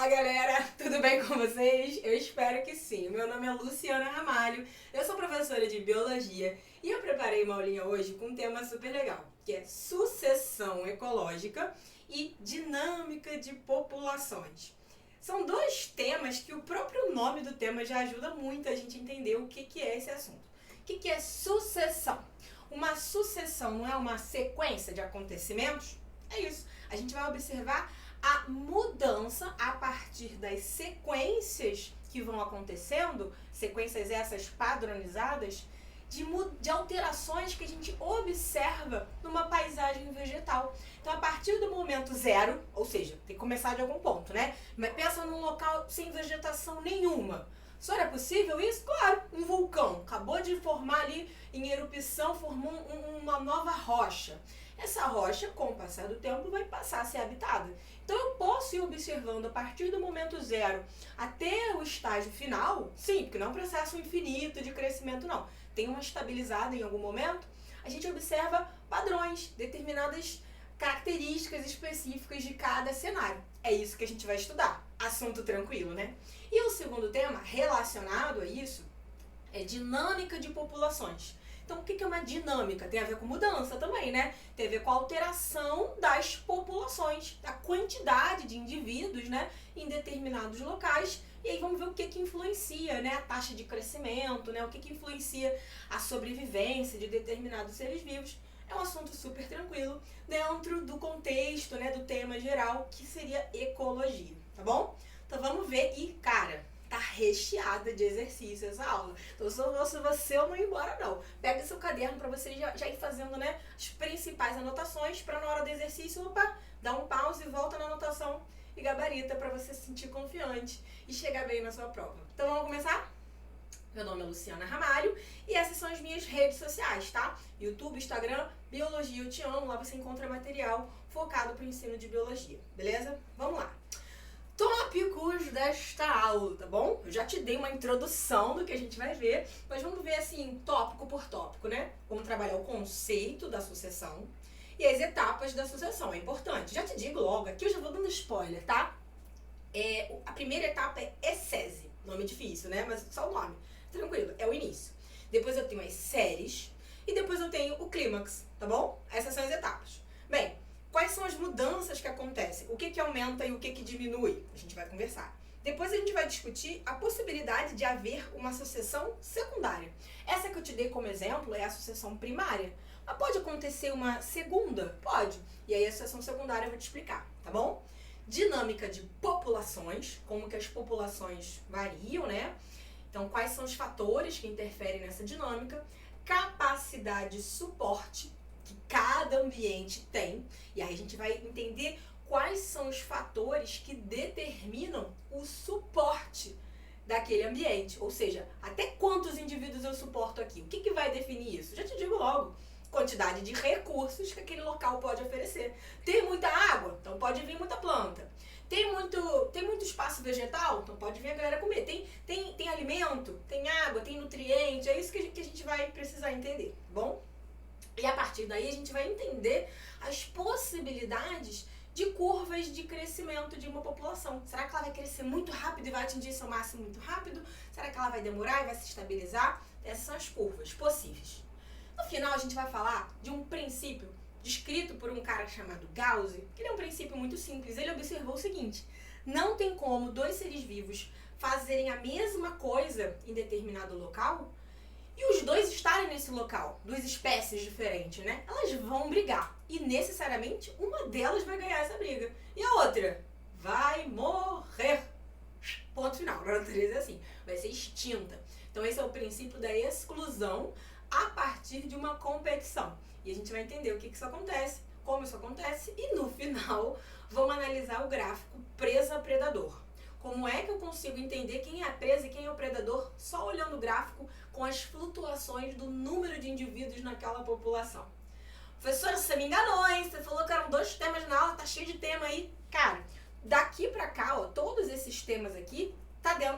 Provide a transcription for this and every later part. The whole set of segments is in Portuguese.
galera, tudo bem com vocês? Eu espero que sim. Meu nome é Luciana Ramalho, eu sou professora de Biologia e eu preparei uma aulinha hoje com um tema super legal, que é sucessão ecológica e dinâmica de populações. São dois temas que o próprio nome do tema já ajuda muito a gente a entender o que é esse assunto. O que é sucessão? Uma sucessão não é uma sequência de acontecimentos? É isso. A gente vai observar a mudança a partir das sequências que vão acontecendo, sequências essas padronizadas, de alterações que a gente observa numa paisagem vegetal. Então, a partir do momento zero, ou seja, tem que começar de algum ponto, né? Mas pensa num local sem vegetação nenhuma. Só é possível isso? Claro, um vulcão acabou de formar ali em erupção, formou uma nova rocha. Essa rocha, com o passar do tempo, vai passar a ser habitada. Então eu posso ir observando a partir do momento zero até o estágio final, sim, porque não é um processo infinito de crescimento, não. Tem uma estabilizada em algum momento, a gente observa padrões, determinadas características específicas de cada cenário. É isso que a gente vai estudar. Assunto tranquilo, né? E o segundo tema, relacionado a isso, é dinâmica de populações. Então, o que é uma dinâmica? Tem a ver com mudança também, né? Tem a ver com a alteração das populações, da quantidade de indivíduos, né, em determinados locais. E aí vamos ver o que influencia, né, a taxa de crescimento, né, o que influencia a sobrevivência de determinados seres vivos. É um assunto super tranquilo dentro do contexto, né, do tema geral, que seria ecologia, tá bom? Então vamos ver e, cara, tá recheada de exercícios essa aula. Então se você eu não ir embora não. Pega seu caderno para você já ir fazendo, né, as principais anotações para na hora do exercício, opa, dá um pause e volta na anotação e gabarita para você se sentir confiante e chegar bem na sua prova. Então vamos começar? Meu nome é Luciana Ramalho e essas são as minhas redes sociais, tá? YouTube, Instagram, Biologia Eu Te Amo, lá você encontra material focado para o ensino de biologia, beleza? Vamos lá. Tópicos desta aula, tá bom? Eu já te dei uma introdução do que a gente vai ver, mas vamos ver assim, tópico por tópico, né? Vamos trabalhar o conceito da sucessão e as etapas da sucessão, é importante. Já te digo logo, aqui eu já vou dando spoiler, tá? A primeira etapa é ecese, nome difícil, né? Mas só o nome, tranquilo, é o início. Depois eu tenho as séries e depois eu tenho o clímax, tá bom? Essas são as etapas. Bem, quais são as mudanças que acontecem? O que aumenta e o que diminui? A gente vai conversar. Depois a gente vai discutir a possibilidade de haver uma sucessão secundária. Essa que eu te dei como exemplo é a sucessão primária. Mas pode acontecer uma segunda? Pode. E aí a sucessão secundária eu vou te explicar, tá bom? Dinâmica de populações, como que as populações variam, né? Então, quais são os fatores que interferem nessa dinâmica? Capacidade de suporte que cada ambiente tem, e aí a gente vai entender quais são os fatores que determinam o suporte daquele ambiente, ou seja, até quantos indivíduos eu suporto aqui, o que vai definir isso? Já te digo logo, quantidade de recursos que aquele local pode oferecer. Tem muita água, então pode vir muita planta. Tem muito espaço vegetal, então pode vir a galera comer. Tem alimento, tem água, tem nutriente, é isso que a gente vai precisar entender, tá bom? E a partir daí a gente vai entender as possibilidades de curvas de crescimento de uma população. Será que ela vai crescer muito rápido e vai atingir seu máximo muito rápido? Será que ela vai demorar e vai se estabilizar? Essas são as curvas possíveis. No final a gente vai falar de um princípio descrito por um cara chamado Gauss, que é um princípio muito simples. Ele observou o seguinte: não tem como dois seres vivos fazerem a mesma coisa em determinado local e os dois estarem nesse local, duas espécies diferentes, né? Elas vão brigar e necessariamente uma delas vai ganhar essa briga e a outra vai morrer. Ponto final. A natureza é assim, vai ser extinta. Então esse é o princípio da exclusão a partir de uma competição. E a gente vai entender o que isso acontece, como isso acontece e no final vamos analisar o gráfico presa-predador. Como é que eu consigo entender quem é a presa e quem é o predador só olhando o gráfico com as flutuações do número de indivíduos naquela população? Professora, você me enganou, hein? Você falou que eram 2 temas na aula, tá cheio de tema aí. Cara, daqui pra cá, ó, todos esses temas aqui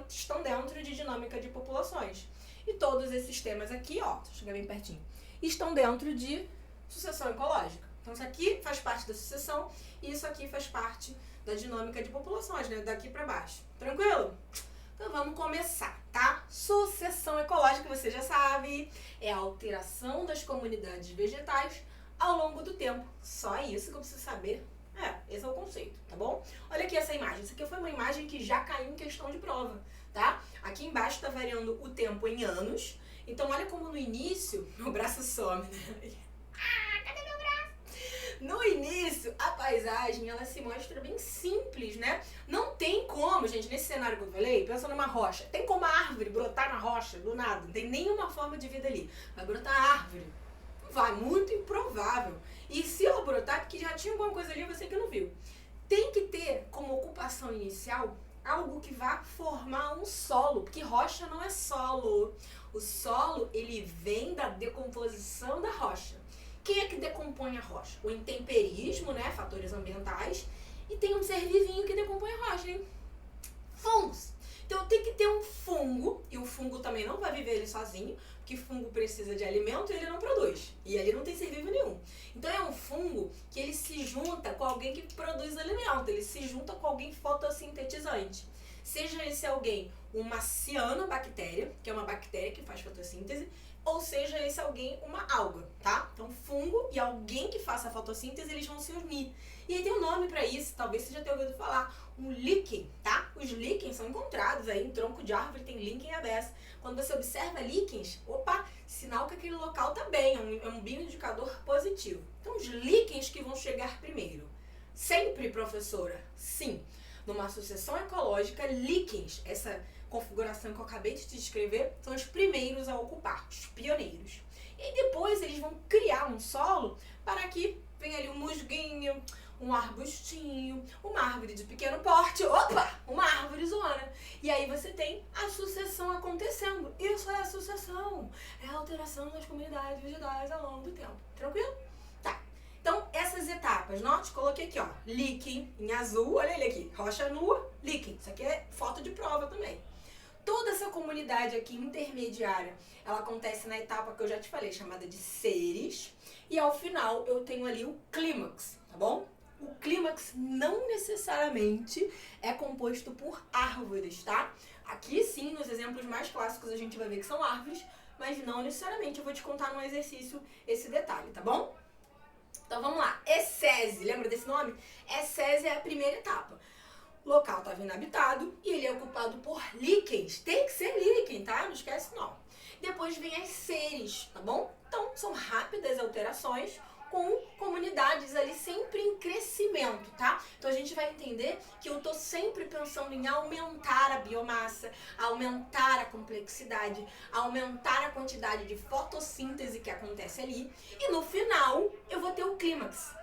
estão dentro de dinâmica de populações. E todos esses temas aqui, ó, deixa eu chegar bem pertinho, estão dentro de sucessão ecológica. Então isso aqui faz parte da sucessão e isso aqui faz parte da dinâmica de populações, né? Daqui para baixo. Tranquilo? Então vamos começar, tá? Sucessão ecológica, você já sabe, é a alteração das comunidades vegetais ao longo do tempo. Só isso que eu preciso saber. Esse é o conceito, tá bom? Olha aqui essa imagem. Essa aqui foi uma imagem que já caiu em questão de prova, tá? Aqui embaixo está variando o tempo em anos. Então olha como no início, meu braço some, né? Cadê meu braço? No início, a paisagem, ela se mostra bem simples, né? Não tem como, gente, nesse cenário que eu falei, pensa numa rocha. Tem como a árvore brotar na rocha, do nada. Não tem nenhuma forma de vida ali. Vai brotar árvore. Vai, muito improvável. E se ela brotar, porque já tinha alguma coisa ali, você que não viu. Tem que ter como ocupação inicial algo que vá formar um solo, porque rocha não é solo. O solo, ele vem da decomposição da rocha. Quem é que decompõe a rocha? O intemperismo, né, fatores ambientais, e tem um ser vivinho que decompõe a rocha, hein? Fungos. Então tem que ter um fungo, e o fungo também não vai viver ele sozinho, porque fungo precisa de alimento e ele não produz. E ali não tem ser vivo nenhum. Então é um fungo que ele se junta com alguém que produz alimento, ele se junta com alguém fotossintetizante. Seja esse alguém uma cianobactéria, que é uma bactéria que faz fotossíntese, ou seja esse alguém uma alga, tá? Então fungo e alguém que faça a fotossíntese, eles vão se unir. E aí tem um nome para isso, talvez você já tenha ouvido falar, um líquen, tá? Os líquens são encontrados aí em tronco de árvore, tem líquen aberto. Quando você observa líquens, opa, sinal que aquele local tá bem, é um bioindicador positivo. Então os líquens que vão chegar primeiro. Sempre, professora? Sim. Numa sucessão ecológica, líquens, essa configuração que eu acabei de te descrever, são os primeiros a ocupar, os pioneiros. E depois eles vão criar um solo para que venha ali um musguinho, um arbustinho, uma árvore de pequeno porte, opa, uma árvore zona. E aí você tem a sucessão acontecendo. Isso é a sucessão, é a alteração das comunidades vegetais ao longo do tempo. Tranquilo? Tá. Então, essas etapas, note, coloquei aqui, ó, líquen em azul, olha ele aqui, rocha nua, líquen. Isso aqui é foto de prova também. Toda essa comunidade aqui intermediária, ela acontece na etapa que eu já te falei, chamada de seres, e ao final eu tenho ali o clímax, tá bom? O clímax não necessariamente é composto por árvores, tá? Aqui sim, nos exemplos mais clássicos a gente vai ver que são árvores, mas não necessariamente. Eu vou te contar no exercício esse detalhe, tá bom? Então vamos lá, Ecese, lembra desse nome? Ecese é a primeira etapa. O local estava inabitado e ele é ocupado por líquens. Tem que ser líquen, tá? Não esquece não. Depois vem as seres, tá bom? Então são rápidas alterações com comunidades ali sempre em crescimento, tá? Então a gente vai entender que eu tô sempre pensando em aumentar a biomassa, aumentar a complexidade, aumentar a quantidade de fotossíntese que acontece ali. E no final eu vou ter o clímax.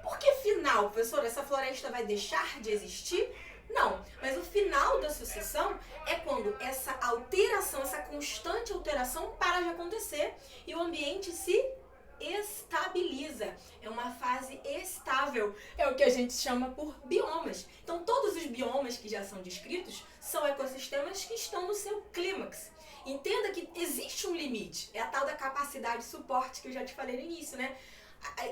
Por que final, professora? Essa floresta vai deixar de existir? Não, mas o final da sucessão é quando essa alteração, essa constante alteração para de acontecer e o ambiente se estabiliza. É uma fase estável. É o que a gente chama por biomas. Então todos os biomas que já são descritos são ecossistemas que estão no seu clímax. Entenda que existe um limite. É a tal da capacidade de suporte que eu já te falei no início, né?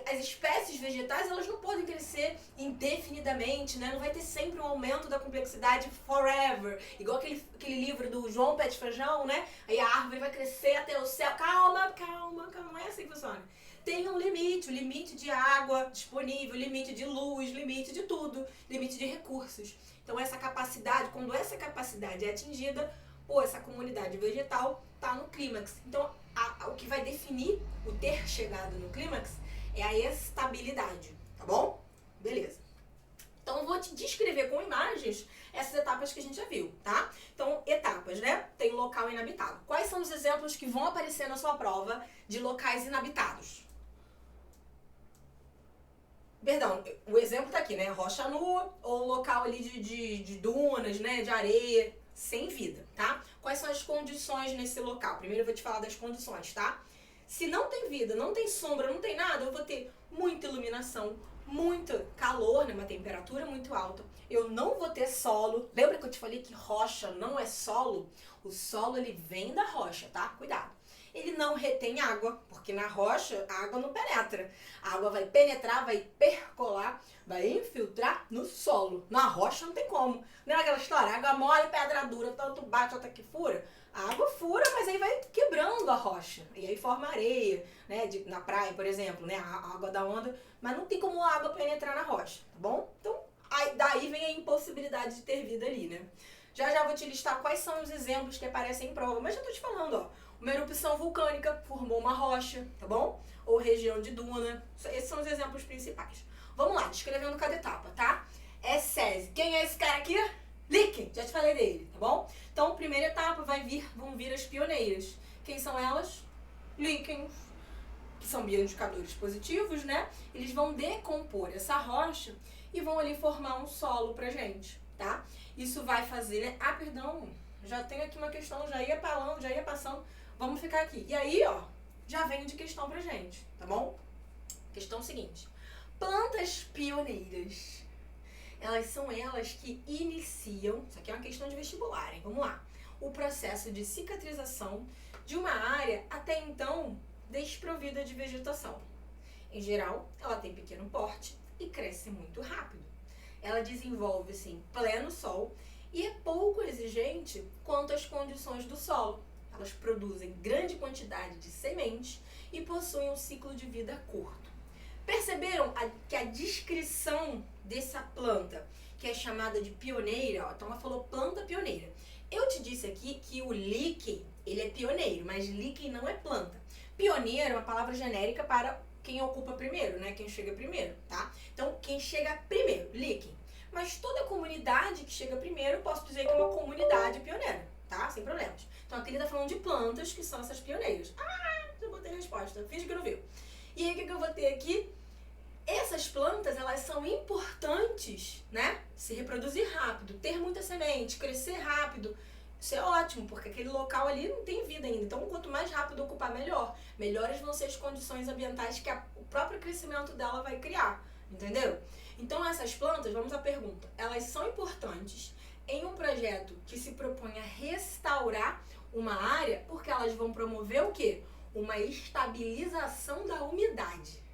As espécies vegetais, elas não podem crescer indefinidamente, né? Não vai ter sempre um aumento da complexidade forever. Igual aquele livro do João Pé de Feijão, né? Aí a árvore vai crescer até o céu. Calma, calma, calma. Não é assim que funciona. Tem um limite, o limite de água disponível, limite de luz, limite de tudo, limite de recursos. Então essa capacidade, quando essa capacidade é atingida, ou essa comunidade vegetal está no clímax. Então o que vai definir o ter chegado no clímax é a estabilidade, tá bom? Beleza. Então eu vou te descrever com imagens essas etapas que a gente já viu, tá? Então, etapas, né? Tem local inabitado. Quais são os exemplos que vão aparecer na sua prova de locais inabitados? Perdão, o exemplo tá aqui, né? Rocha nua ou local ali de dunas, né? De areia, sem vida, tá? Quais são as condições nesse local? Primeiro eu vou te falar das condições, tá? Se não tem vida, não tem sombra, não tem nada, eu vou ter muita iluminação, muito calor, né, uma temperatura muito alta. Eu não vou ter solo. Lembra que eu te falei que rocha não é solo? O solo, ele vem da rocha, tá? Cuidado. ele não retém água, porque na rocha a água não penetra. A água vai penetrar, vai percolar, vai infiltrar no solo. Na rocha não tem como. Não é aquela história, água mole, pedra dura, tanto bate até que fura. A água fura, mas aí vai quebrando a rocha. E aí forma areia, né? Na praia, por exemplo, né? A água da onda. Mas não tem como a água penetrar na rocha, tá bom? Então, daí vem a impossibilidade de ter vida ali, né? Já vou te listar quais são os exemplos que aparecem em prova. Mas já tô te falando, ó. Uma erupção vulcânica formou uma rocha, tá bom? Ou região de duna. Esses são os exemplos principais. Vamos lá, descrevendo cada etapa, tá? É SESI. Quem é esse cara aqui? Líquen. Já te falei dele, tá bom? Então, primeira etapa vão vir as pioneiras. Quem são elas? Líquens, que são bioindicadores positivos, né? Eles vão decompor essa rocha e vão ali formar um solo pra gente, tá? Isso vai fazer, né? Ah, perdão, já tenho aqui uma questão, já ia falando, já ia passando. Vamos ficar aqui. E aí, ó, já vem de questão pra gente, tá bom? Questão seguinte. Plantas pioneiras. Elas que iniciam, isso aqui é uma questão de vestibular, hein? Vamos lá. O processo de cicatrização de uma área até então desprovida de vegetação. Em geral, ela tem pequeno porte e cresce muito rápido. Ela desenvolve-se em pleno sol e é pouco exigente quanto às condições do solo. Elas produzem grande quantidade de sementes e possuem um ciclo de vida curto. Perceberam que a descrição dessa planta, que é chamada de pioneira, ó, então ela falou planta pioneira. Eu te disse aqui que o líquen, ele é pioneiro, mas líquen não é planta. Pioneiro é uma palavra genérica para quem ocupa primeiro, né? Quem chega primeiro, tá? Então, quem chega primeiro, líquen. Mas toda comunidade que chega primeiro, eu posso dizer que é uma comunidade pioneira, tá? Sem problemas. Então, aqui ele tá falando de plantas que são essas pioneiras. Ah, já botei a resposta. Finge que não viu. E aí, o que eu vou ter aqui? Essas plantas, elas são importantes, né? Se reproduzir rápido, ter muita semente, crescer rápido. Isso é ótimo, porque aquele local ali não tem vida ainda. Então, quanto mais rápido ocupar, melhor. Melhores vão ser as condições ambientais que o próprio crescimento dela vai criar, entendeu? Então, essas plantas, vamos à pergunta, elas são importantes em um projeto que se propõe a restaurar uma área, porque elas vão promover o quê? Uma estabilização da umidade.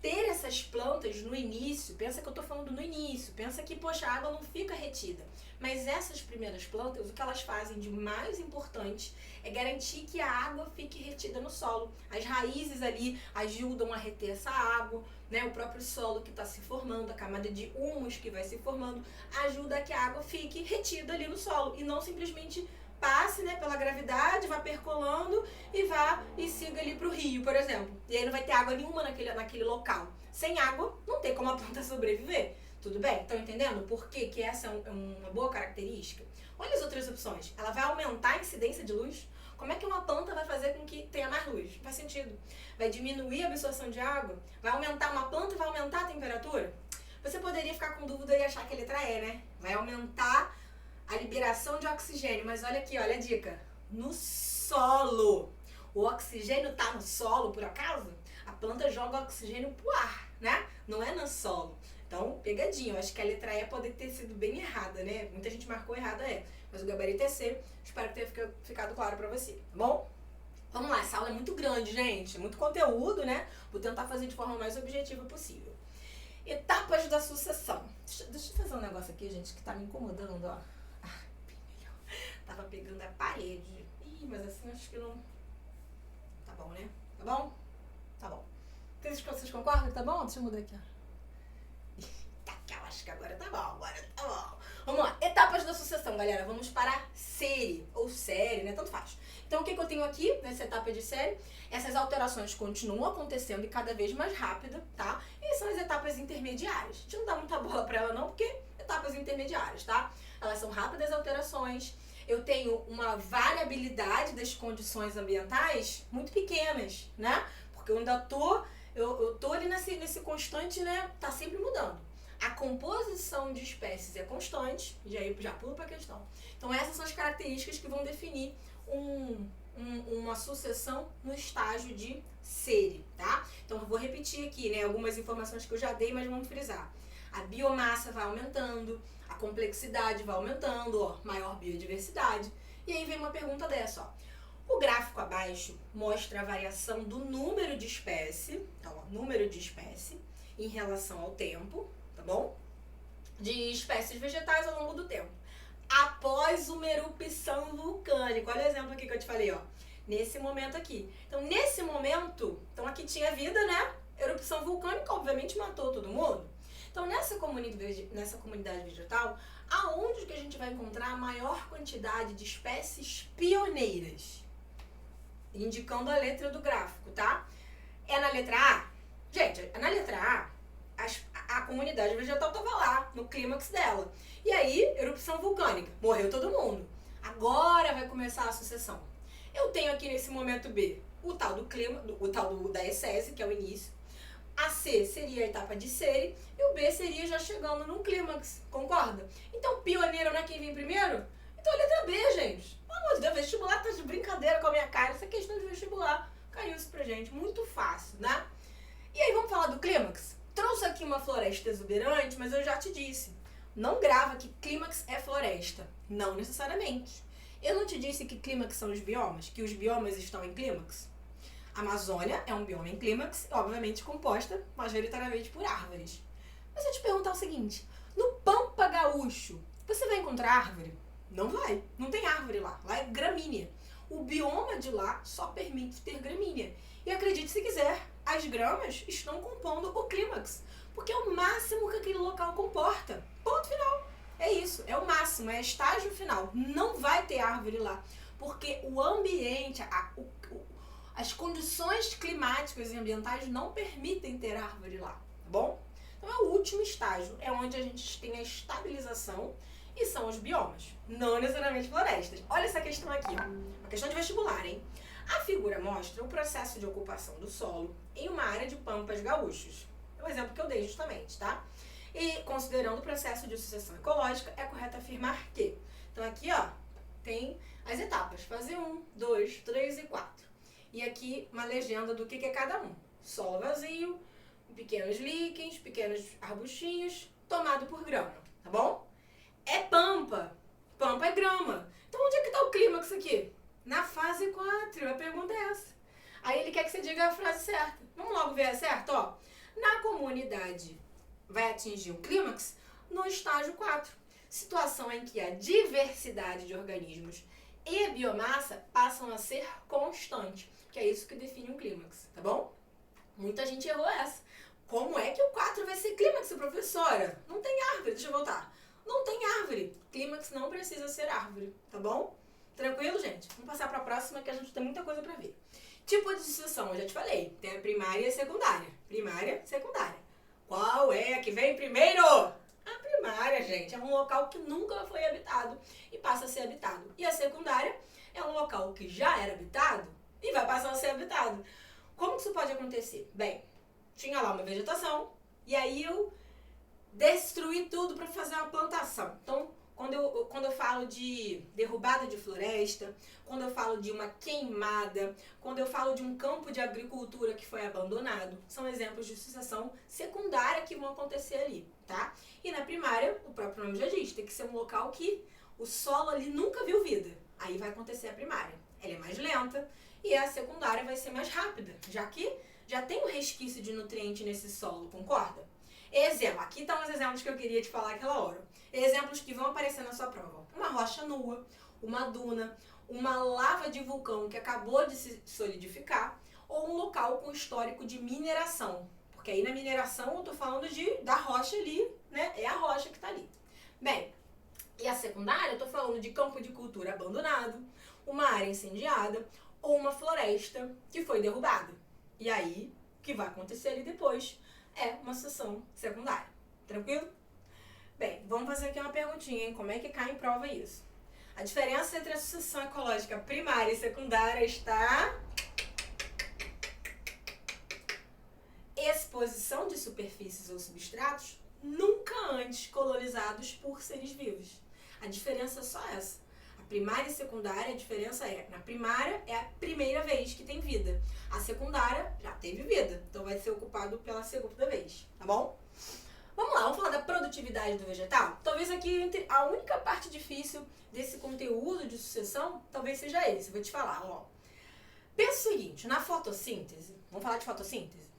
Ter essas plantas no início, pensa que eu tô falando no início, pensa que, poxa, a água não fica retida. Mas essas primeiras plantas, o que elas fazem de mais importante é garantir que a água fique retida no solo. As raízes ali ajudam a reter essa água, né? O próprio solo que está se formando, a camada de humus que vai se formando, ajuda a que a água fique retida ali no solo e não simplesmente passe, né, pela gravidade, vá percolando e vá e siga ali pro rio, por exemplo. E aí não vai ter água nenhuma naquele local. Sem água, não tem como a planta sobreviver. Tudo bem? Estão entendendo por que essa é uma boa característica? Olha as outras opções. Ela vai aumentar a incidência de luz? Como é que uma planta vai fazer com que tenha mais luz? Não faz sentido. Vai diminuir a absorção de água? Vai aumentar uma planta e vai aumentar a temperatura? Você poderia ficar com dúvida e achar que a letra E, né? Vai aumentar a liberação de oxigênio, mas olha aqui, olha a dica. No solo. O oxigênio tá no solo, por acaso? A planta joga oxigênio pro ar, né? Não é no solo. Então, pegadinho. Eu acho que a letra E pode ter sido bem errada, né? Muita gente marcou errada E. Mas o gabarito é C. Espero que tenha ficado claro pra você, tá bom? Vamos lá, essa aula é muito grande, gente. Muito conteúdo, né? Vou tentar fazer de forma mais objetiva possível. Etapas da sucessão. Deixa eu fazer um negócio aqui, gente, que tá me incomodando, ó. Tava pegando a parede. Ih, mas assim acho que não... Tá bom, né? Tá bom? Tá bom. Vocês concordam que tá bom? Deixa eu mudar aqui, ó. Tá, eu acho que agora tá bom, agora tá bom. Vamos lá. Etapas da sucessão, galera. Vamos para a série, ou série, né? Tanto faz. Então, o que eu tenho aqui nessa etapa de série? Essas alterações continuam acontecendo e cada vez mais rápido, tá? E são as etapas intermediárias. A gente não dá muita bola pra ela não, porque etapas intermediárias, tá? Elas são rápidas alterações. Eu tenho uma variabilidade das condições ambientais muito pequenas, né? Porque eu ainda eu tô ali nesse constante, né? Tá sempre mudando. A composição de espécies é constante, e aí já pulo para a questão. Então essas são as características que vão definir uma sucessão no estágio de série, tá? Então eu vou repetir aqui, né, algumas informações que eu já dei, mas vamos frisar. A biomassa vai aumentando, a complexidade vai aumentando, ó, maior biodiversidade. E aí vem uma pergunta dessa, ó. O gráfico abaixo mostra a variação do número de espécie, então, ó, número de espécie em relação ao tempo, tá bom? De espécies vegetais ao longo do tempo. Após uma erupção vulcânica. Olha o exemplo aqui que eu te falei, ó. Nesse momento aqui. Então, nesse momento, então aqui tinha vida, né? Erupção vulcânica, obviamente, matou todo mundo. Então, nessa comunidade vegetal, aonde que a gente vai encontrar a maior quantidade de espécies pioneiras? Indicando a letra do gráfico, tá? É na letra A? Gente, na letra A, a comunidade vegetal estava lá, no clímax dela. E aí, erupção vulcânica, morreu todo mundo. Agora vai começar a sucessão. Eu tenho aqui nesse momento B o tal do clima, da essese, que é o início. A C seria a etapa de série e o B seria já chegando num clímax, concorda? Então, pioneiro não é quem vem primeiro? Então, a letra B, gente. Pelo amor de Deus, vestibular tá de brincadeira com a minha cara. Essa questão de vestibular caiu isso pra gente. Muito fácil, né? E aí, vamos falar do clímax? Trouxe aqui uma floresta exuberante, mas eu já te disse. Não grava que clímax é floresta. Não necessariamente. Eu não te disse que clímax são os biomas? Que os biomas estão em clímax? A Amazônia é um bioma em clímax, obviamente composta majoritariamente por árvores. Mas eu te perguntar o seguinte, no Pampa Gaúcho, você vai encontrar árvore? Não vai, não tem árvore lá, lá é gramínea. O bioma de lá só permite ter gramínea. E acredite se quiser, as gramas estão compondo o clímax, porque é o máximo que aquele local comporta. Ponto final. É isso, é o máximo, é estágio final. Não vai ter árvore lá, porque o ambiente, as condições climáticas e ambientais não permitem ter árvore lá, tá bom? Então é o último estágio, é onde a gente tem a estabilização e são os biomas, não necessariamente florestas. Olha essa questão aqui, ó, uma questão de vestibular, hein? A figura mostra o processo de ocupação do solo em uma área de pampas gaúchos. É o exemplo que eu dei justamente, tá? E considerando o processo de sucessão ecológica, é correto afirmar que... Então aqui, ó, tem as etapas, fase 1, 2, 3 e 4. E aqui uma legenda do que é cada um. Solo vazio, pequenos líquens, pequenos arbustinhos, tomado por grama, tá bom? É pampa. Pampa é grama. Então onde é que tá o clímax aqui? Na fase 4. A pergunta é essa. Aí ele quer que você diga a frase certa. Vamos logo ver a certa, ó. Na comunidade vai atingir o clímax no estágio 4. Situação em que a diversidade de organismos e biomassa passam a ser constante, que é isso que define um clímax, tá bom? Muita gente errou essa. Como é que o 4 vai ser clímax, professora? Não tem árvore, deixa eu voltar. Não tem árvore. Clímax não precisa ser árvore, tá bom? Tranquilo, gente? Vamos passar para a próxima que a gente tem muita coisa para ver. Tipo de sucessão, eu já te falei. Tem a primária e a secundária. Primária, secundária. Qual é a que vem primeiro? A primária, gente, é um local que nunca foi habitado e passa a ser habitado. E a secundária é um local que já era habitado e vai passar a ser habitado. Como que isso pode acontecer? Bem, tinha lá uma vegetação e aí eu destruí tudo para fazer uma plantação. Então, quando eu falo de derrubada de floresta, quando eu falo de uma queimada, quando eu falo de um campo de agricultura que foi abandonado, são exemplos de sucessão secundária que vão acontecer ali, tá? E na primária, o próprio nome já diz, tem que ser um local que o solo ali nunca viu vida. Aí vai acontecer a primária. Ela é mais lenta e a secundária vai ser mais rápida, já que já tem um resquício de nutriente nesse solo, concorda? Exemplo, aqui estão os exemplos que eu queria te falar aquela hora. Exemplos que vão aparecer na sua prova. Uma rocha nua, uma duna, uma lava de vulcão que acabou de se solidificar ou um local com histórico de mineração. Porque aí na mineração eu tô falando da rocha ali, né? É a rocha que tá ali. Bem, e a secundária eu tô falando de campo de cultura abandonado, uma área incendiada ou uma floresta que foi derrubada. E aí, o que vai acontecer ali depois é uma sucessão secundária. Tranquilo? Bem, vamos fazer aqui uma perguntinha, hein? Como é que cai em prova isso? A diferença entre a sucessão ecológica primária e secundária está... Exposição de superfícies ou substratos nunca antes colonizados por seres vivos. A diferença é só essa. A primária e secundária, a diferença é, na primária é a primeira vez que tem vida. A secundária já teve vida, então vai ser ocupado pela segunda vez, tá bom? Vamos lá, vamos falar da produtividade do vegetal? Talvez aqui a única parte difícil desse conteúdo de sucessão, talvez seja esse. Vou te falar, ó. Pensa o seguinte, na fotossíntese, vamos falar de fotossíntese?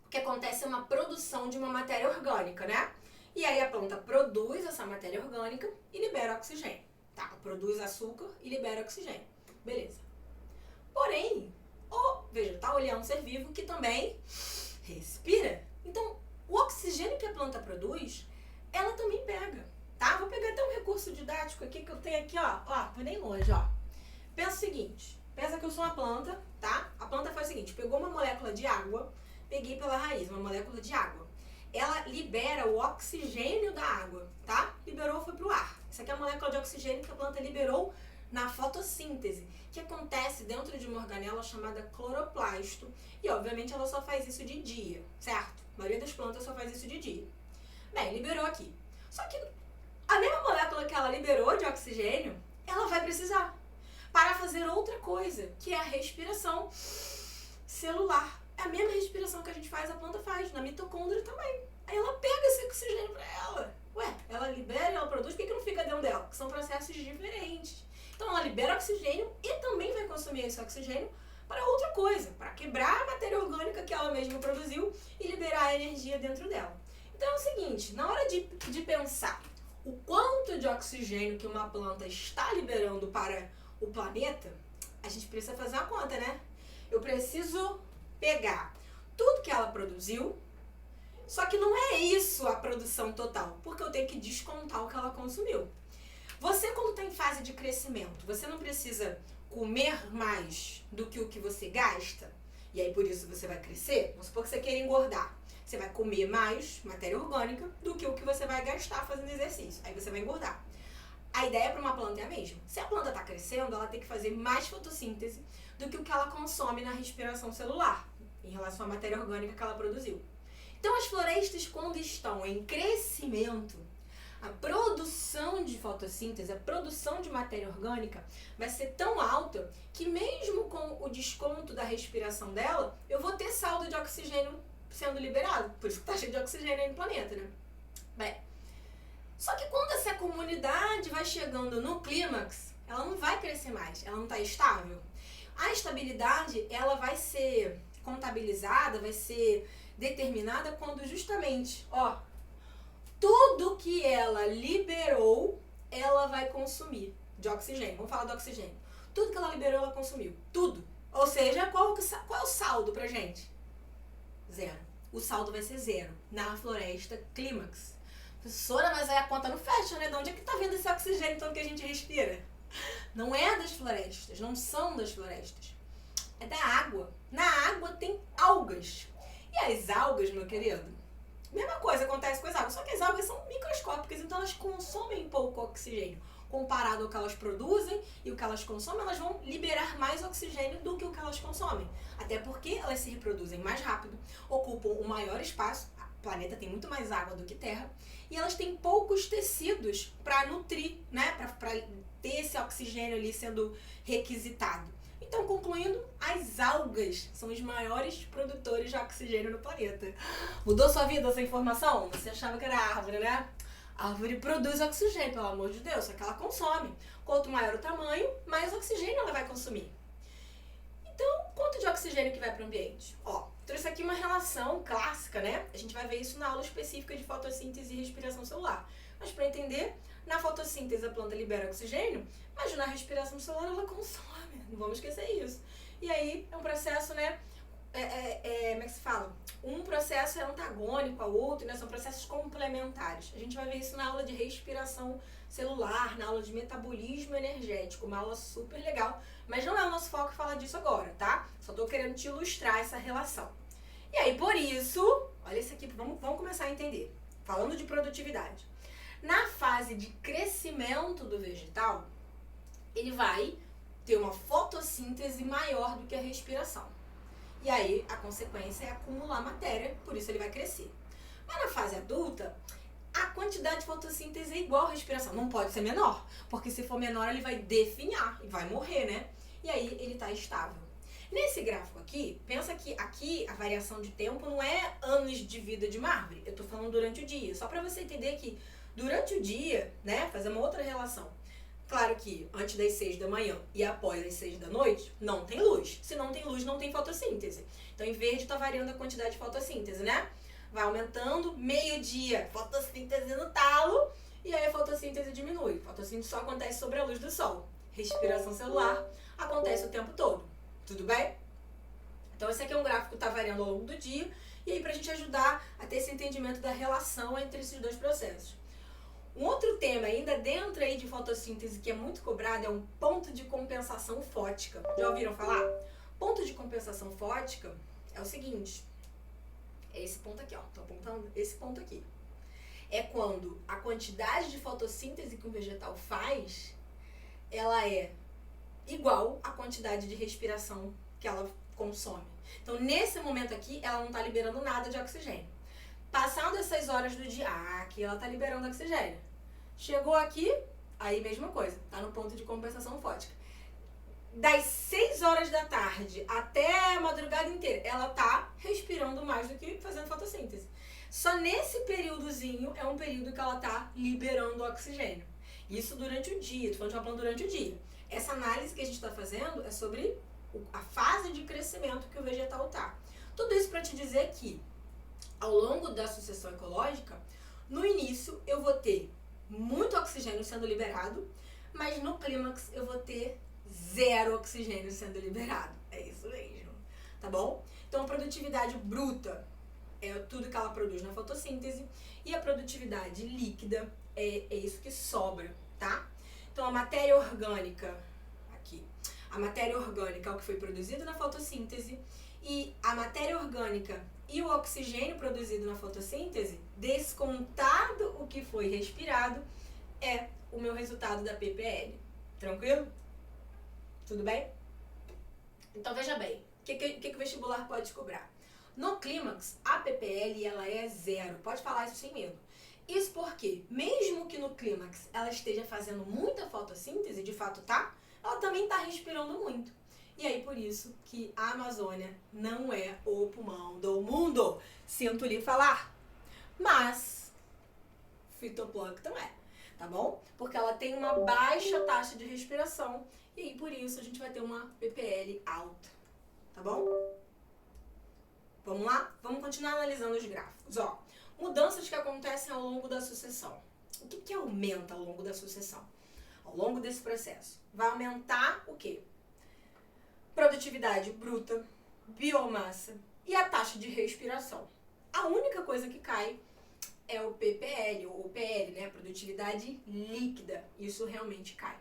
O que acontece é uma produção de uma matéria orgânica, né? E aí a planta produz essa matéria orgânica e libera oxigênio. Tá, produz açúcar e libera oxigênio. Beleza. Porém, o vegetal ele é um ser vivo que também respira. Então, o oxigênio que a planta produz, ela também pega, tá? Vou pegar até um recurso didático aqui que eu tenho aqui, ó, vou nem longe, ó. Pensa o seguinte, pensa que eu sou uma planta, tá? A planta faz o seguinte, pegou uma molécula de água, peguei pela raiz, uma molécula de água. Ela libera o oxigênio da água, tá? Liberou, foi pro ar. Isso aqui é a molécula de oxigênio que a planta liberou na fotossíntese, que acontece dentro de uma organela chamada cloroplasto. E, obviamente, ela só faz isso de dia, certo? A maioria das plantas só faz isso de dia. Bem, liberou aqui. Só que a mesma molécula que ela liberou de oxigênio, ela vai precisar para fazer outra coisa, que é a respiração celular. É a mesma respiração que a gente faz, a planta faz, na mitocôndria também. Aí ela pega esse oxigênio pra ela. Ué, ela libera e ela produz, por que não fica dentro dela? Porque são processos diferentes. Então ela libera oxigênio e também vai consumir esse oxigênio para outra coisa, para quebrar a matéria orgânica que ela mesma produziu e liberar a energia dentro dela. Então é o seguinte, na hora de pensar o quanto de oxigênio que uma planta está liberando para o planeta, a gente precisa fazer uma conta, né? Eu preciso pegar tudo que ela produziu, só que não é isso a produção total, porque eu tenho que descontar o que ela consumiu. Você, quando está em fase de crescimento, você não precisa comer mais do que o que você gasta, e aí por isso você vai crescer. Vamos supor que você queira engordar. Você vai comer mais matéria orgânica do que o que você vai gastar fazendo exercício. Aí você vai engordar. A ideia para uma planta é a mesma. Se a planta está crescendo, ela tem que fazer mais fotossíntese do que o que ela consome na respiração celular, em relação à matéria orgânica que ela produziu. Então, as florestas, quando estão em crescimento, a produção de fotossíntese, a produção de matéria orgânica vai ser tão alta que mesmo com o desconto da respiração dela, eu vou ter saldo de oxigênio sendo liberado. Por isso que está cheio de oxigênio aí no planeta, né? Bem, só que quando essa comunidade vai chegando no clímax, ela não vai crescer mais, ela não está estável. A estabilidade, ela vai ser contabilizada, vai ser determinada quando justamente, ó, tudo que ela liberou, ela vai consumir de oxigênio. Vamos falar do oxigênio. Tudo que ela liberou, ela consumiu. Tudo. Ou seja, qual é o saldo pra gente? Zero. O saldo vai ser zero na floresta clímax. Professora, mas aí a conta não fecha, né? De onde é que tá vindo esse oxigênio todo que a gente respira? Não é das florestas, não são das florestas. É da água. Na água tem algas. E as algas, meu querido, mesma coisa acontece com as algas, só que as algas são microscópicas, então elas consomem pouco oxigênio. Comparado ao que elas produzem e o que elas consomem, elas vão liberar mais oxigênio do que o que elas consomem. Até porque elas se reproduzem mais rápido, ocupam um maior espaço, o planeta tem muito mais água do que terra, e elas têm poucos tecidos para nutrir, né? Para ter esse oxigênio ali sendo requisitado. Então, concluindo, as algas são os maiores produtores de oxigênio no planeta. Mudou sua vida essa informação? Você achava que era árvore, né? A árvore produz oxigênio, pelo amor de Deus, só que ela consome. Quanto maior o tamanho, mais oxigênio ela vai consumir. Então, quanto de oxigênio que vai para o ambiente? Ó, trouxe aqui uma relação clássica, né? A gente vai ver isso na aula específica de fotossíntese e respiração celular. Mas para entender, na fotossíntese a planta libera oxigênio, mas na respiração celular ela consome. Não vamos esquecer isso. E aí é um processo, né? Como é que se fala? Um processo é antagônico ao outro, né? São processos complementares. A gente vai ver isso na aula de respiração celular, na aula de metabolismo energético, uma aula super legal, mas não é o nosso foco falar disso agora, tá? Só tô querendo te ilustrar essa relação. E aí, por isso, olha isso aqui, vamos começar a entender. Falando de produtividade. Na fase de crescimento do vegetal, ele vai ter uma fotossíntese maior do que a respiração. E aí, a consequência é acumular matéria, por isso ele vai crescer. Mas na fase adulta, a quantidade de fotossíntese é igual à respiração. Não pode ser menor, porque se for menor, ele vai definhar e vai morrer, né? E aí, ele está estável. Nesse gráfico aqui, pensa que aqui a variação de tempo não é anos de vida de uma árvore. Eu tô falando durante o dia. Só para você entender que durante o dia, né, fazer uma outra relação. Claro que antes das 6 da manhã e após as 6 da noite, não tem luz. Se não tem luz, não tem fotossíntese. Então, em verde, tá variando a quantidade de fotossíntese, né? Vai aumentando, meio-dia, fotossíntese no talo, e aí a fotossíntese diminui. Fotossíntese só acontece sobre a luz do sol. Respiração celular acontece o tempo todo. Tudo bem? Então, esse aqui é um gráfico que está variando ao longo do dia, e aí para a gente ajudar a ter esse entendimento da relação entre esses dois processos. Um outro tema ainda dentro aí de fotossíntese que é muito cobrado é um ponto de compensação fótica. Já ouviram falar? Ponto de compensação fótica é o seguinte, é esse ponto aqui, ó, tô apontando esse ponto aqui. É quando a quantidade de fotossíntese que um vegetal faz, ela é igual à quantidade de respiração que ela consome. Então, nesse momento aqui, ela não está liberando nada de oxigênio. Passando essas horas do dia, aqui ela está liberando oxigênio. Chegou aqui, aí mesma coisa, tá no ponto de compensação fótica. Das 6 horas da tarde até a madrugada inteira, ela tá respirando mais do que fazendo fotossíntese. Só nesse períodozinho é um período que ela tá liberando oxigênio. Isso durante o dia, tô falando de uma planta durante o dia. Essa análise que a gente está fazendo é sobre a fase de crescimento que o vegetal tá. Tudo isso para te dizer que ao longo da sucessão ecológica, no início eu vou ter muito oxigênio sendo liberado, mas no clímax eu vou ter 0 oxigênio sendo liberado. É isso mesmo, tá bom? Então a produtividade bruta é tudo que ela produz na fotossíntese e a produtividade líquida é isso que sobra, tá? Então a matéria orgânica, aqui, a matéria orgânica é o que foi produzido na fotossíntese e a matéria orgânica e o oxigênio produzido na fotossíntese, descontado o que foi respirado, é o meu resultado da ppl. Tranquilo? Tudo bem? Então veja bem, o que o vestibular pode cobrar? No clímax, a ppl ela é 0. Pode falar isso sem medo. Isso porque, mesmo que no clímax ela esteja fazendo muita fotossíntese, de fato tá, ela também está respirando muito. E aí, por isso que a Amazônia não é o pulmão do mundo. Sinto lhe falar. Mas, fitoplâncton é, tá bom? Porque ela tem uma baixa taxa de respiração. E aí, por isso, a gente vai ter uma ppl alta. Tá bom? Vamos lá? Vamos continuar analisando os gráficos. Ó, mudanças que acontecem ao longo da sucessão. O que aumenta ao longo da sucessão? Ao longo desse processo. Vai aumentar o quê? Produtividade bruta, biomassa e a taxa de respiração. A única coisa que cai é o ppl, ou o PL, né? Produtividade líquida. Isso realmente cai,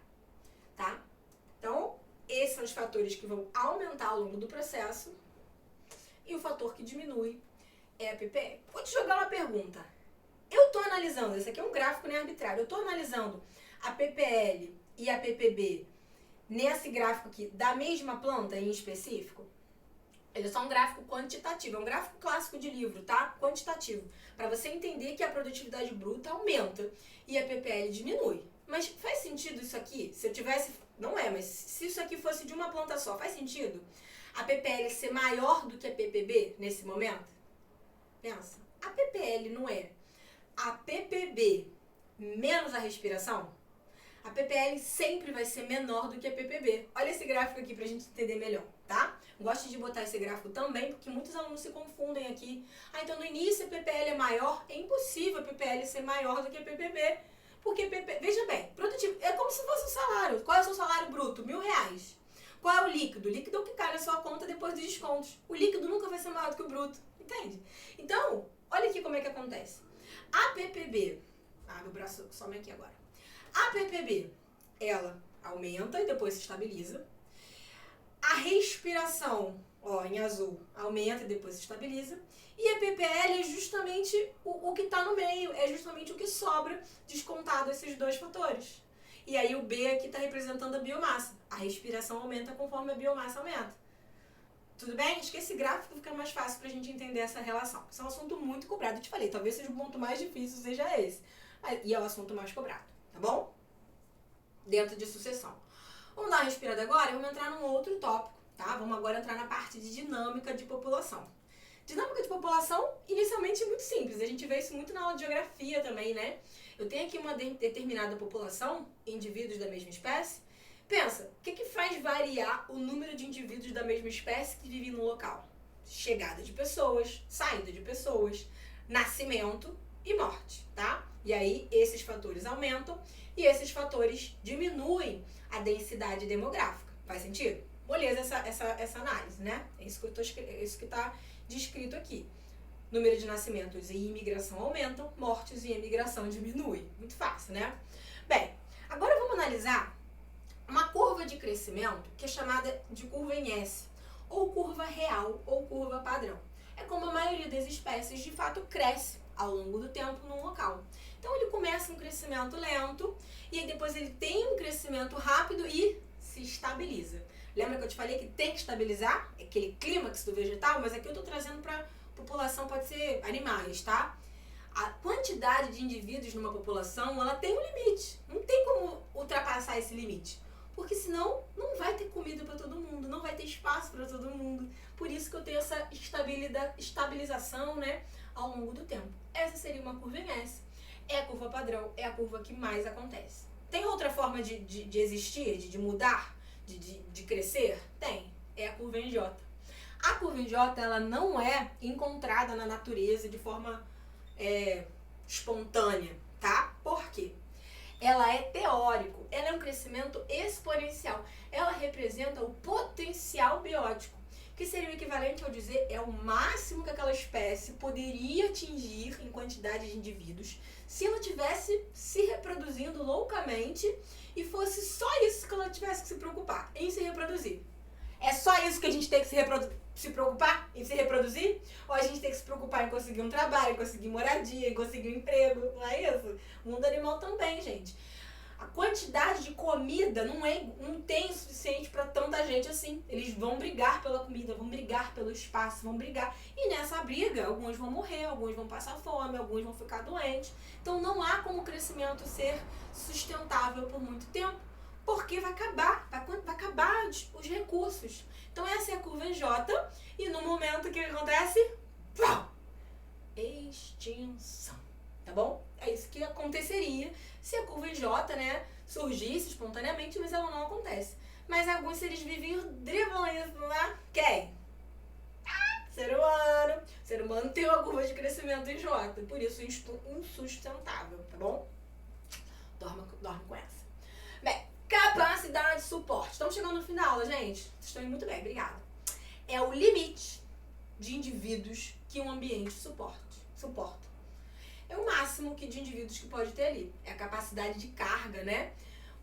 tá? Então, esses são os fatores que vão aumentar ao longo do processo e o fator que diminui é a ppl. Vou te jogar uma pergunta. Eu estou analisando, esse aqui é um gráfico nem arbitrário, eu estou analisando a ppl e a ppb nesse gráfico aqui da mesma planta em específico? Ele é só um gráfico quantitativo, é um gráfico clássico de livro, tá? Quantitativo, para você entender que a produtividade bruta aumenta e a ppl diminui. Mas faz sentido isso aqui? Se eu tivesse, não é, mas se isso aqui fosse de uma planta só, faz sentido a ppl ser maior do que a ppb nesse momento? Pensa, a ppl não é a ppb menos a respiração? A ppl sempre vai ser menor do que a ppb. Olha esse gráfico aqui pra gente entender melhor, tá? Gosto de botar esse gráfico também, porque muitos alunos se confundem aqui. Então no início a ppl é maior, é impossível a ppl ser maior do que a ppb, porque veja bem, produtivo, é como se fosse um salário. Qual é o seu salário bruto? R$1.000. Qual é o líquido? O líquido é o que cai na sua conta depois dos descontos. O líquido nunca vai ser maior do que o bruto, entende? Então, olha aqui como é que acontece. A ppb, meu braço some aqui agora. A ppb, ela aumenta e depois se estabiliza. A respiração, ó, em azul, aumenta e depois se estabiliza. E a ppl é justamente o que está no meio, é justamente o que sobra, descontado esses dois fatores. E aí o B aqui está representando a biomassa. A respiração aumenta conforme a biomassa aumenta. Tudo bem? Acho que esse gráfico fica mais fácil para a gente entender essa relação. Isso é um assunto muito cobrado, eu te falei, talvez seja o ponto mais difícil, seja esse. E é o assunto mais cobrado, tá bom? Dentro de sucessão. Vamos dar uma respirada agora e vamos entrar num outro tópico, tá? Vamos agora entrar na parte de dinâmica de população. Dinâmica de população, inicialmente, muito simples. A gente vê isso muito na aula de geografia também, né? Eu tenho aqui uma determinada população, indivíduos da mesma espécie. Pensa, o que faz variar o número de indivíduos da mesma espécie que vivem no local? Chegada de pessoas, saída de pessoas, nascimento e morte, tá? E aí, esses fatores aumentam e esses fatores diminuem a densidade demográfica. Faz sentido? Beleza essa análise, né? É isso que está descrito aqui. Número de nascimentos e imigração aumentam, mortes e imigração diminuem. Muito fácil, né? Bem, agora vamos analisar uma curva de crescimento que é chamada de curva em S, ou curva real, ou curva padrão. É como a maioria das espécies de fato cresce ao longo do tempo num local. Então ele começa um crescimento lento e aí depois ele tem um crescimento rápido e se estabiliza. Lembra que eu te falei que tem que estabilizar? É aquele clímax do vegetal, mas aqui eu estou trazendo para população, pode ser animais, tá? A quantidade de indivíduos numa população, ela tem um limite. Não tem como ultrapassar esse limite. Porque senão não vai ter comida para todo mundo, não vai ter espaço para todo mundo. Por isso que eu tenho essa estabilização, né, ao longo do tempo. Essa seria uma curva em S. É a curva padrão, é a curva que mais acontece. Tem outra forma de existir, de mudar, de crescer? Tem. É a curva em J. A curva em J, ela não é encontrada na natureza de forma espontânea, tá? Por quê? Ela é teórico, ela é um crescimento exponencial. Ela representa o potencial biótico, que seria o equivalente ao dizer é o máximo que aquela espécie poderia atingir em quantidade de indivíduos se ela tivesse se reproduzindo loucamente e fosse só isso que ela tivesse que se preocupar, em se reproduzir. É só isso que a gente tem que se preocupar em se reproduzir? Ou a gente tem que se preocupar em conseguir um trabalho, em conseguir moradia, em conseguir um emprego? Não é isso? O mundo animal também, gente. A quantidade de comida não tem o suficiente para tanta gente assim. Eles vão brigar pela comida, vão brigar pelo espaço, vão brigar. E nessa briga, alguns vão morrer, alguns vão passar fome, alguns vão ficar doentes. Então não há como o crescimento ser sustentável por muito tempo. Porque vai acabar os recursos. Então essa é a curva em J e no momento que acontece, extinção, tá bom? É isso que aconteceria se a curva em J, né, surgisse espontaneamente, mas ela não acontece. Mas alguns seres vivos driblam isso, né? Quem? Ser humano. O ser humano tem uma curva de crescimento em J, por isso insustentável, tá bom? Dorme com essa. Bem, capacidade de suporte. Estamos chegando no final, gente? Vocês estão indo muito bem, obrigada. É o limite de indivíduos que um ambiente suporta. É o máximo de indivíduos que pode ter ali. É a capacidade de carga, né?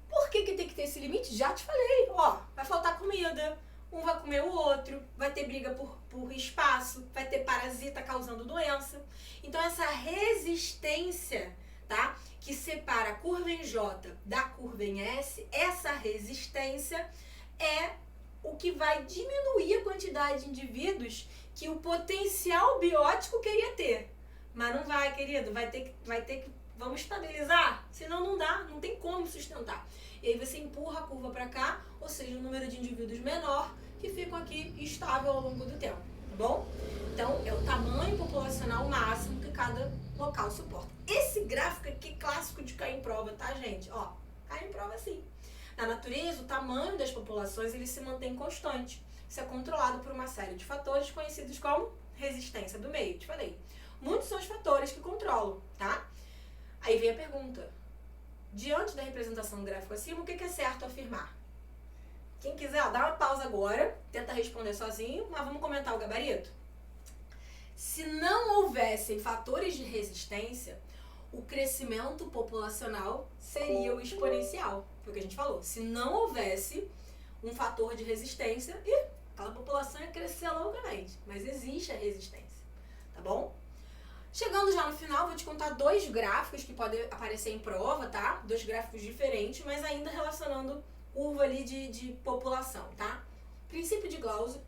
Por que tem que ter esse limite? Já te falei, ó. Vai faltar comida, um vai comer o outro, vai ter briga por espaço, vai ter parasita causando doença. Então essa resistência, tá? Que separa a curva em J da curva em S, essa resistência é o que vai diminuir a quantidade de indivíduos que o potencial biótico queria ter. Mas não vai, querido, vai ter que vamos estabilizar, senão não dá, não tem como sustentar. E aí você empurra a curva para cá, ou seja, um número de indivíduos menor que ficam aqui estável ao longo do tempo, tá bom? Então, é o tamanho populacional máximo que cada local suporta. Esse gráfico aqui é clássico de cair em prova, tá, gente? Ó, cai em prova sim. Na natureza, o tamanho das populações ele se mantém constante. Isso é controlado por uma série de fatores conhecidos como resistência do meio, te falei. Muitos são os fatores que controlam, tá? Aí vem a pergunta. Diante da representação do gráfico acima, o que é certo afirmar? Quem quiser, ó, dá uma pausa agora, tenta responder sozinho, mas vamos comentar o gabarito? Se não houvessem fatores de resistência, o crescimento populacional seria o exponencial. Foi o que a gente falou. Se não houvesse um fator de resistência, aquela população ia crescer loucamente. Mas existe a resistência, tá bom? Chegando já no final, vou te contar 2 gráficos que podem aparecer em prova, tá? 2 gráficos diferentes, mas ainda relacionando curva ali de população, tá? Princípio de Gauss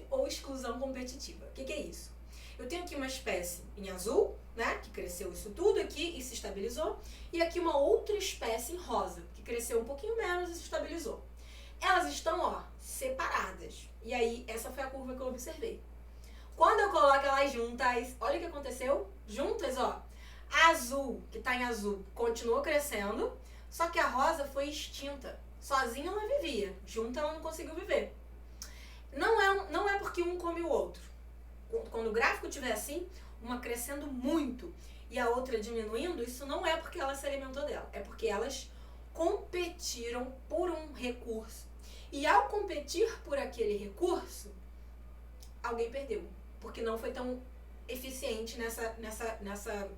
ou exclusão competitiva. O que é isso? Eu tenho aqui uma espécie em azul, né? Que cresceu isso tudo aqui e se estabilizou. E aqui uma outra espécie em rosa, que cresceu um pouquinho menos e se estabilizou. Elas estão, ó, separadas. E aí, essa foi a curva que eu observei. Quando eu coloco elas juntas, olha o que aconteceu. Juntas, ó. A azul, que tá em azul, continuou crescendo, só que a rosa foi extinta. Sozinha ela vivia, junta ela não conseguiu viver. Não é porque um come o outro. Quando o gráfico estiver assim, uma crescendo muito e a outra diminuindo, isso não é porque ela se alimentou dela, é porque elas competiram por um recurso. E ao competir por aquele recurso, alguém perdeu, porque não foi tão eficiente nessa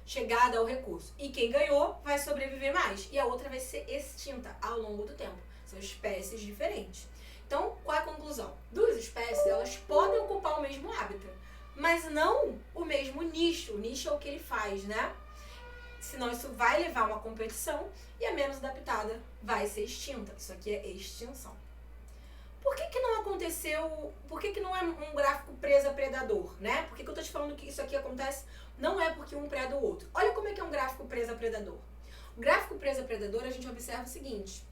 chegada ao recurso. E quem ganhou vai sobreviver mais e a outra vai ser extinta ao longo do tempo. São espécies diferentes. Então, qual é a conclusão? Duas espécies, elas podem ocupar o mesmo hábitat, mas não o mesmo nicho. O nicho é o que ele faz, né? Senão isso vai levar a uma competição e a menos adaptada vai ser extinta. Isso aqui é extinção. Por que não aconteceu, por que não é um gráfico presa-predador, né? Por que eu tô te falando que isso aqui acontece? Não é porque um preda o outro. Olha como é que é um gráfico presa-predador. O gráfico presa-predador, a gente observa o seguinte.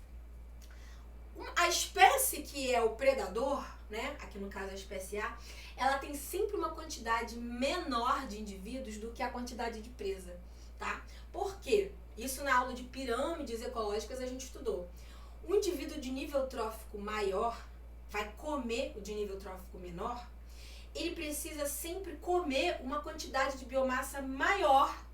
A espécie que é o predador, né? Aqui no caso a espécie A, ela tem sempre uma quantidade menor de indivíduos do que a quantidade de presa, tá? Por quê? Isso na aula de pirâmides ecológicas a gente estudou. Um indivíduo de nível trófico maior vai comer o de nível trófico menor, ele precisa sempre comer uma quantidade de biomassa maior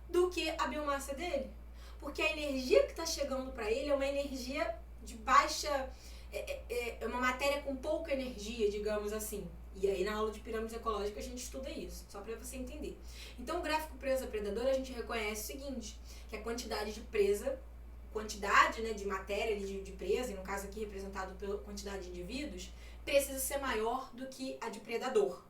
do que a biomassa dele. Porque a energia que está chegando para ele é uma energia de baixa, é uma matéria com pouca energia, digamos assim. E aí na aula de pirâmides ecológicas a gente estuda isso, só para você entender. Então o gráfico presa-predador a gente reconhece o seguinte, que a quantidade de presa, quantidade, né, de matéria de presa, e no caso aqui representado pela quantidade de indivíduos, precisa ser maior do que a de predador,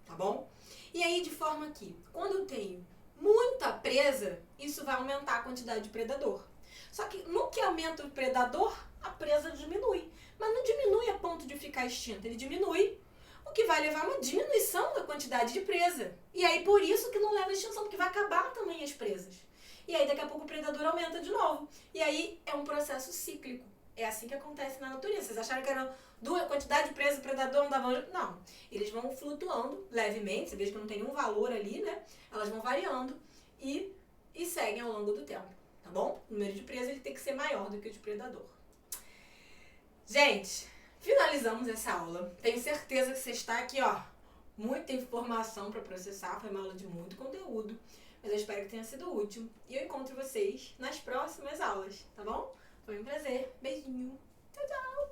tá bom? E aí de forma que, quando eu tenho muita presa, isso vai aumentar a quantidade de predador. Só que no que aumenta o predador, a presa diminui. Mas não diminui a ponto de ficar extinta, ele diminui, o que vai levar a uma diminuição da quantidade de presa. E aí por isso que não leva a extinção, porque vai acabar também as presas. E aí daqui a pouco o predador aumenta de novo. E aí é um processo cíclico. É assim que acontece na natureza. Vocês acharam que era duas quantidade de presa e predador não davam... Não. Eles vão flutuando levemente. Você veja que não tem nenhum valor ali, né? Elas vão variando e seguem ao longo do tempo. Tá bom? O número de presa ele tem que ser maior do que o de predador. Gente, finalizamos essa aula. Tenho certeza que você está aqui, ó. Muita informação para processar. Foi uma aula de muito conteúdo. Mas eu espero que tenha sido útil. E eu encontro vocês nas próximas aulas, tá bom? Foi um prazer. Beijinho. Tchau, tchau.